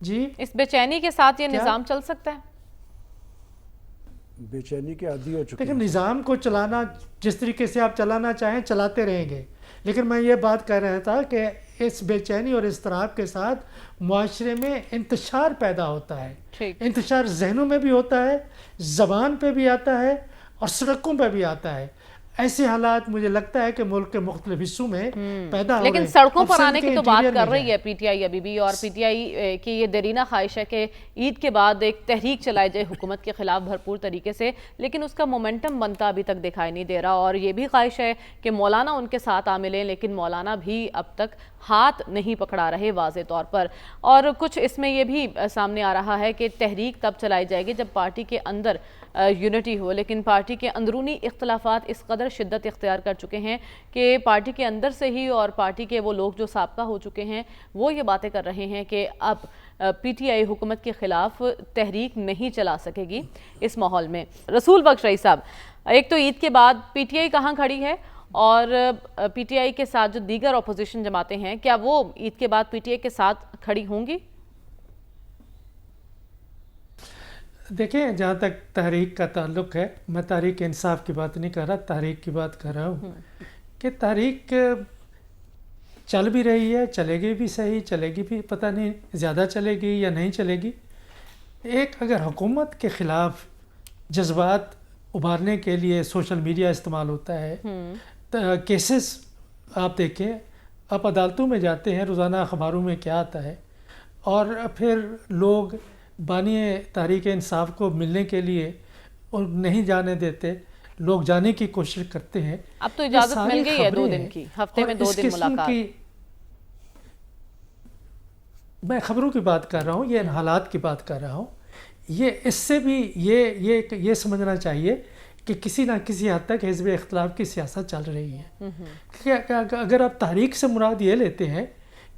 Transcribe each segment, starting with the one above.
جی اس بے چینی کے ساتھ یہ نظام چل سکتا ہے؟ بے چینی کے عادی ہو چکے لیکن نظام کو چلانا جس طریقے سے آپ چلانا چاہیں چلاتے رہیں گے، لیکن میں یہ بات کہہ رہا تھا کہ اس بے چینی اور اضطراب کے ساتھ معاشرے میں انتشار پیدا ہوتا ہے. ٹھیک. انتشار ذہنوں میں بھی ہوتا ہے، زبان پہ بھی آتا ہے اور سڑکوں پہ بھی آتا ہے. ایسے حالات مجھے لگتا ہے کہ ملک کے مختلف حصوں میں پیدا ہو رہے ہیں. لیکن سڑکوں پر اب آنے کی تو سڑکیں بات انٹیریئر کر میں رہی ہے پی ٹی آئی ابھی بھی، اور پی ٹی آئی کی یہ دیرینہ خواہش ہے کہ عید کے بعد ایک تحریک چلائی جائے حکومت کے خلاف بھرپور طریقے سے، لیکن اس کا مومنٹم بنتا ابھی تک دکھائی نہیں دے رہا. اور یہ بھی خواہش ہے کہ مولانا ان کے ساتھ آ ملیں، لیکن مولانا بھی اب تک ہاتھ نہیں پکڑا رہے واضح طور پر. اور کچھ اس میں یہ بھی سامنے آ رہا ہے کہ تحریک تب چلائی جائے گی جب پارٹی کے اندر یونٹی ہو، لیکن پارٹی کے اندرونی اختلافات اس قدر شدت اختیار کر چکے ہیں کہ پارٹی کے اندر سے ہی اور پارٹی کے وہ لوگ جو سابقہ ہو چکے ہیں وہ یہ باتیں کر رہے ہیں کہ اب پی ٹی آئی حکومت کے خلاف تحریک نہیں چلا سکے گی اس ماحول میں. رسول بخش رئیس صاحب، ایک تو عید کے بعد پی ٹی آئی کہاں کھڑی ہے، اور پی ٹی آئی کے ساتھ جو دیگر اپوزیشن جماعتیں ہیں کیا وہ عید کے بعد پی ٹی آئی کے ساتھ کھڑی ہوں گی؟ دیکھیں، جہاں تک تحریک کا تعلق ہے، میں تحریک انصاف کی بات نہیں کر رہا، تحریک کی بات کر رہا ہوں کہ تحریک چل بھی رہی ہے، چلے گی بھی صحیح، چلے گی بھی پتہ نہیں زیادہ چلے گی یا نہیں چلے گی. ایک اگر حکومت کے خلاف جذبات ابھارنے کے لیے سوشل میڈیا استعمال ہوتا ہے، کیسز آپ دیکھیں، آپ عدالتوں میں جاتے ہیں، روزانہ اخباروں میں کیا آتا ہے، اور پھر لوگ بانی تحریک انصاف کو ملنے کے لیے اور نہیں جانے دیتے، لوگ جانے کی کوشش کرتے ہیں. اب تو اجازت مل گئی ہے 2 دن کی، ہفتے میں 2 دن ملاقات. میں خبروں کی بات کر رہا ہوں، یہ حالات کی بات کر رہا ہوں. یہ اس سے بھی یہ سمجھنا چاہیے کہ کسی نہ کسی حد تک حزب اختلاف کی سیاست چل رہی ہے. اگر آپ تحریک سے مراد یہ لیتے ہیں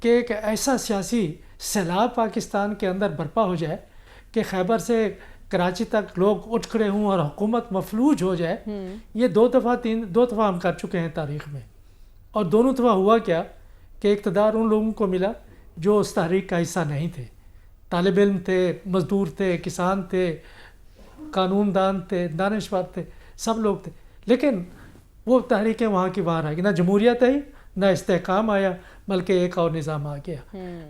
کہ ایک ایسا سیاسی سیلاب پاکستان کے اندر برپا ہو جائے کہ خیبر سے کراچی تک لوگ اٹھ کھڑے ہوں اور حکومت مفلوج ہو جائے، یہ 2 دفعہ ہم کر چکے ہیں تاریخ میں. اور دونوں دفعہ ہوا کیا کہ اقتدار ان لوگوں کو ملا جو اس تحریک کا حصہ نہیں تھے. طالب علم تھے، مزدور تھے، کسان تھے، قانون دان تھے، دانشور تھے، سب لوگ تھے، لیکن وہ تحریکیں وہاں کی وہاں رہ گئی. نہ جمہوریت آئی، نہ استحکام آیا، بلکہ ایک اور نظام آ گیا.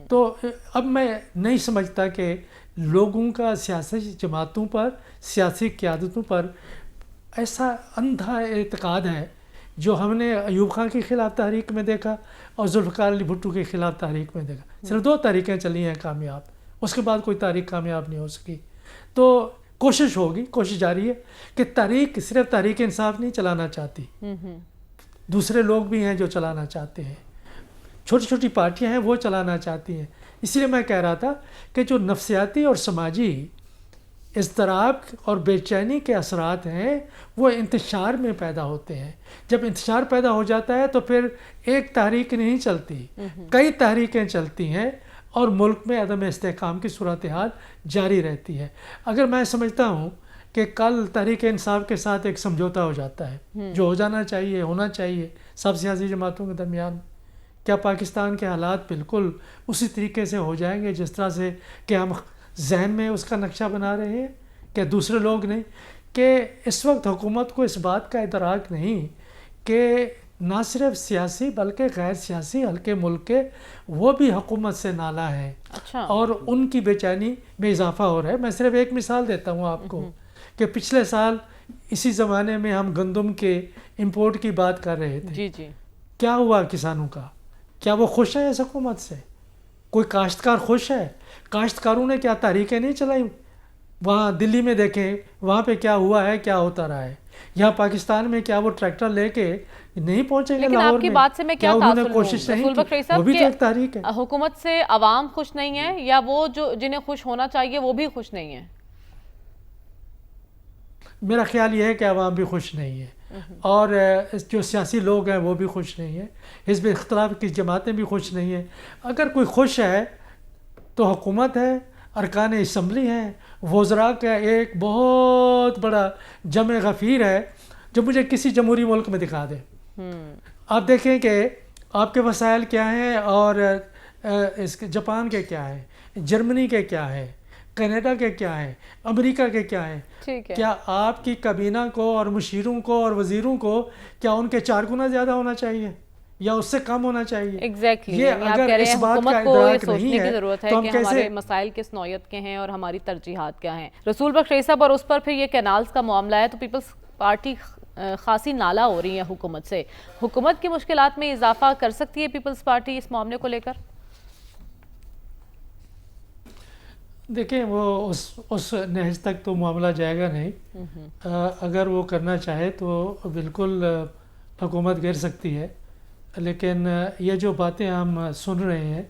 تو اب میں نہیں سمجھتا کہ لوگوں کا سیاسی جماعتوں پر، سیاسی قیادتوں پر ایسا اندھا اعتقاد ہے جو ہم نے ایوب خان کے خلاف تحریک میں دیکھا اور ذوالفقار علی بھٹو کے خلاف تحریک میں دیکھا. صرف 2 تحریکیں چلی ہیں کامیاب، اس کے بعد کوئی تحریک کامیاب نہیں ہو سکی. تو کوشش ہوگی، کوشش جاری ہے کہ تحریک صرف تحریک انصاف نہیں چلانا چاہتی، دوسرے لوگ بھی ہیں جو چلانا چاہتے ہیں، چھوٹی چھوٹی پارٹیاں ہیں وہ چلانا چاہتی ہیں. اس لیے میں کہہ رہا تھا کہ جو نفسیاتی اور سماجی اضطراب اور بے چینی کے اثرات ہیں وہ انتشار میں پیدا ہوتے ہیں. جب انتشار پیدا ہو جاتا ہے تو پھر ایک تحریک نہیں چلتی، کئی تحریکیں چلتی ہیں اور ملک میں عدم استحکام کی صورتحال جاری رہتی ہے. اگر میں سمجھتا ہوں کہ کل تحریک انصاف کے ساتھ ایک سمجھوتا ہو جاتا ہے جو ہو جانا چاہیے، ہونا چاہیے سب سیاسی جماعتوں کے درمیان، کیا پاکستان کے حالات بالکل اسی طریقے سے ہو جائیں گے جس طرح سے کہ ہم ذہن میں اس کا نقشہ بنا رہے ہیں، کہ دوسرے لوگ نہیں؟ کہ اس وقت حکومت کو اس بات کا ادراک نہیں کہ نہ صرف سیاسی بلکہ غیر سیاسی حلقے ملک کے وہ بھی حکومت سے نالاں ہیں. اور ان کی بے چینی میں اضافہ ہو رہا ہے. میں صرف ایک مثال دیتا ہوں آپ کو کہ پچھلے سال اسی زمانے میں ہم گندم کے امپورٹ کی بات کر رہے تھے. کیا ہوا کسانوں کا؟ کیا وہ خوش ہیں اس حکومت سے؟ کوئی کاشتکار خوش ہے؟ کاشتکاروں نے کیا تحریکیں نہیں چلائی؟ وہاں دلی میں دیکھیں وہاں پہ کیا ہوا ہے، کیا ہوتا رہا ہے. یہاں پاکستان میں کیا وہ ٹریکٹر لے کے نہیں پہنچیں گے لاہور میں؟ آپ کی بات سے میں کیا انہوں نے تاثر کوشش نہیں کی؟ صاحب وہ بھی تو ایک تحریک ہے. حکومت سے عوام خوش نہیں ہے یا وہ جو جنہیں خوش ہونا چاہیے وہ بھی خوش نہیں ہے؟ میرا خیال یہ ہے کہ عوام بھی خوش نہیں ہے اور جو سیاسی لوگ ہیں وہ بھی خوش نہیں ہیں، حزب اختلاف کی جماعتیں بھی خوش نہیں ہیں. اگر کوئی خوش ہے تو حکومت ہے، ارکان اسمبلی ہیں، وزراء کا ایک بہت بڑا جمع غفیر ہے جو مجھے کسی جمہوری ملک میں دکھا دے. آپ دیکھیں کہ آپ کے وسائل کیا ہیں اور اس کے جاپان کے کیا ہیں. جرمنی کے کیا ہے، کینیڈا کے کیا ہے، امریکہ کے کیا ہے. ٹھیک ہے. کیا آپ کی کابینہ کو اور مشیروں کو اور وزیروں کو کیا ان کے 4 گنا زیادہ ہونا چاہیے یا اس سے کم ہونا چاہیے؟ ایگزیکٹلی، یہ آپ کہہ اگر رہے اس ہیں بات کا حکومت کو یہ ادراک سوچنے نہیں کی ہے ضرورت ہے تو ہم کہ کیسے؟ ہمارے مسائل کس نوعیت کے ہیں اور ہماری ترجیحات کیا ہیں. رسول بخش رئیس صاحب، اور اس پر پھر یہ کینالز کا معاملہ ہے تو پیپلز پارٹی خاصی نالا ہو رہی ہے حکومت سے. حکومت کی مشکلات میں اضافہ کر سکتی ہے پیپلز پارٹی اس معاملے کو لے کر؟ دیکھیں وہ اس نہج تک تو معاملہ جائے گا نہیں. اگر وہ کرنا چاہے تو بالکل حکومت گر سکتی ہے، لیکن یہ جو باتیں ہم سن رہے ہیں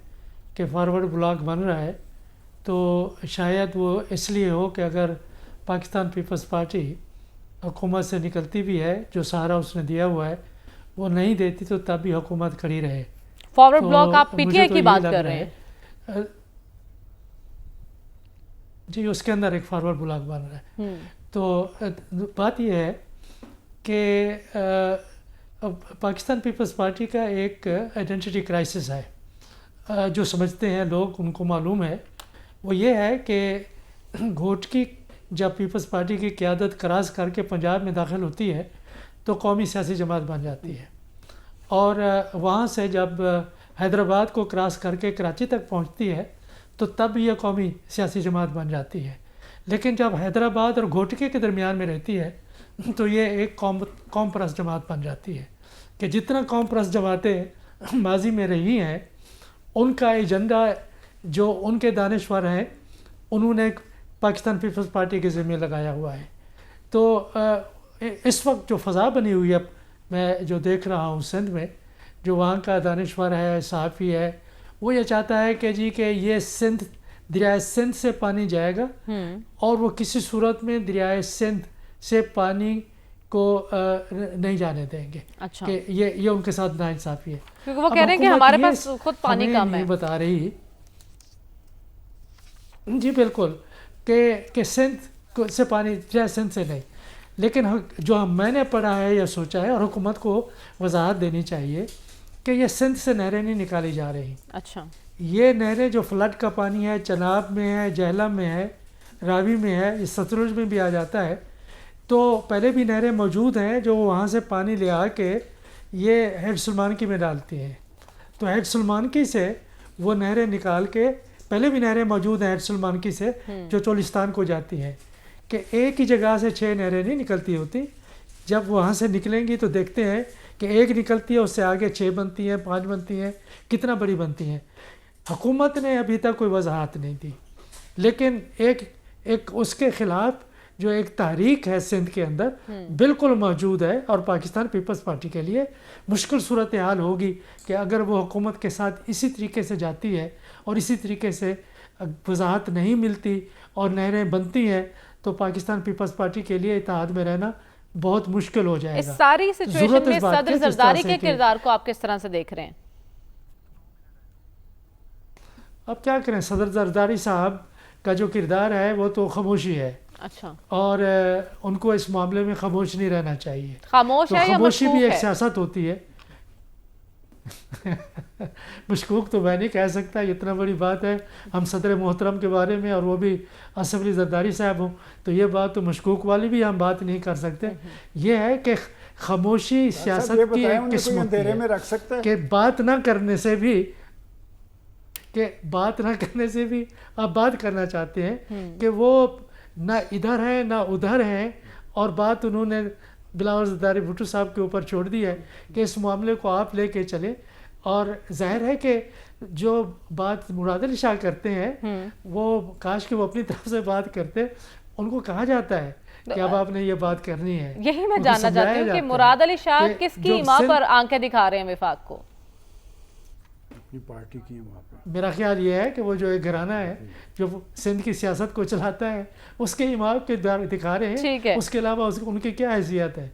کہ فارورڈ بلاک بن رہا ہے تو شاید وہ اس لیے ہو کہ اگر پاکستان پیپلز پارٹی حکومت سے نکلتی بھی ہے، جو سہارا اس نے دیا ہوا ہے وہ نہیں دیتی تو تب بھی حکومت کھڑی رہے. فارورڈ تو بلاک آپ پی ٹی مجھے آئی تو کی یہی بات لگ کر رہا رہے ہے. ہیں؟ جی اس کے اندر ایک فارورڈ بلاک بن رہا ہے. تو بات یہ ہے کہ پاکستان پیپلز پارٹی کا ایک آئیڈینٹی کرائسس ہے جو سمجھتے ہیں لوگ، ان کو معلوم ہے. وہ یہ ہے کہ گھوٹکی جب پیپلز پارٹی کی قیادت کراس کر کے پنجاب میں داخل ہوتی ہے تو قومی سیاسی جماعت بن جاتی ہے، اور وہاں سے جب حیدرآباد کو کراس کر کے کراچی تک پہنچتی ہے تو تب یہ قومی سیاسی جماعت بن جاتی ہے. لیکن جب حیدرآباد اور گھوٹکے کے درمیان میں رہتی ہے تو یہ ایک قوم پرست جماعت بن جاتی ہے کہ جتنا قوم پرست جماعتیں ماضی میں رہی ہیں ان کا ایجنڈا جو ان کے دانشور ہیں انہوں نے پاکستان پیپلز پارٹی کے ذمہ لگایا ہوا ہے. تو اس وقت جو فضا بنی ہوئی ہے، میں جو دیکھ رہا ہوں سندھ میں، جو وہاں کا دانشور ہے، صحافی ہے، وہ یہ چاہتا ہے کہ جی کہ یہ سندھ دریائے سندھ سے پانی جائے گا اور وہ کسی صورت میں دریائے سندھ سے پانی کو نہیں جانے دیں گے. اچھا، کہ یہ ان کے ساتھ ناانصافی ہے. کیونکہ وہ کہہ رہے ہیں کہ ہمارے پاس خود پانی کم ہے. ہمیں نہیں بتا رہی. جی بالکل کہ سندھ سے پانی دریائے سندھ سے نہیں، لیکن جو میں نے پڑھا ہے یا سوچا ہے، اور حکومت کو وضاحت دینی چاہیے کہ یہ سندھ سے نہریں نہیں نکالی جا رہی. اچھا، یہ نہریں جو فلڈ کا پانی ہے، چناب میں ہے، جہلم میں ہے، راوی میں ہے، یہ ستلج میں بھی آ جاتا ہے. تو پہلے بھی نہریں موجود ہیں جو وہاں سے پانی لے آ کے یہ ہیڈ سلمانکی میں ڈالتی ہیں. تو ہیڈ سلمانکی سے وہ نہریں نکال کے، پہلے بھی نہریں موجود ہیں ہیڈ سلمانکی سے جو چولستان کو جاتی ہیں، کہ ایک ہی جگہ سے 6 نہریں نہیں نکلتی ہوتی. جب وہاں سے نکلیں گی تو دیکھتے ہیں کہ ایک نکلتی ہے، اس سے آگے 6 بنتی ہیں، 5 بنتی ہیں، کتنا بڑی بنتی ہیں. حکومت نے ابھی تک کوئی وضاحت نہیں دی، لیکن ایک اس کے خلاف جو ایک تحریک ہے سندھ کے اندر بالکل موجود ہے، اور پاکستان پیپلز پارٹی کے لیے مشکل صورتحال ہوگی کہ اگر وہ حکومت کے ساتھ اسی طریقے سے جاتی ہے اور اسی طریقے سے وضاحت نہیں ملتی اور نہریں بنتی ہیں تو پاکستان پیپلز پارٹی کے لیے اتحاد میں رہنا بہت مشکل ہو جائے گا. اس ساری سچویشن میں صدر زرداری کے کردار کو آپ کس طرح سے دیکھ رہے ہیں؟ اب کیا کریں، صدر زرداری صاحب کا جو کردار ہے وہ تو خاموشی ہے. اچھا، اور ان کو اس معاملے میں خاموش نہیں رہنا چاہیے. خاموش ہے یا خاموشی بھی ایک مشکوک ہے؟ سیاست ہوتی ہے. مشکوک تو میں نہیں کہہ سکتا، اتنا بڑی بات ہے ہم صدر محترم کے بارے میں اور وہ بھی اسمبلی زرداری صاحب ہوں، تو یہ بات تو مشکوک والی بھی ہم بات نہیں کر سکتے. یہ ہے کہ خاموشی سیاست کی ایک قسم ہوتی ہے کہ بات نہ کرنے سے بھی آپ بات کرنا چاہتے ہیں کہ وہ نہ ادھر ہے نہ ادھر ہے، اور بات انہوں نے بلاول زرداری بھٹو صاحب کے اوپر چھوڑ دی ہے کہ اس معاملے کو آپ لے کے چلیں. اور ظاہر ہے کہ جو بات مراد علی شاہ کرتے ہیں وہ کاش کہ وہ اپنی طرف سے بات کرتے. ان کو کہا جاتا ہے کہ اب آپ نے یہ بات کرنی ہے. یہی میں جاننا چاہتی ہوں کہ مراد علی شاہ کس کی ایما پر آنکھیں دکھا رہے ہیں وفاق کو؟ اپنی پارٹی کی ایما پر. میرا خیال یہ ہے کہ وہ جو ایک گھرانہ ہے جو سندھ کی سیاست کو چلاتا ہے اس کے ایما کے دکھا رہے ہیں، اس کے علاوہ ان کی کیا حیثیت ہے؟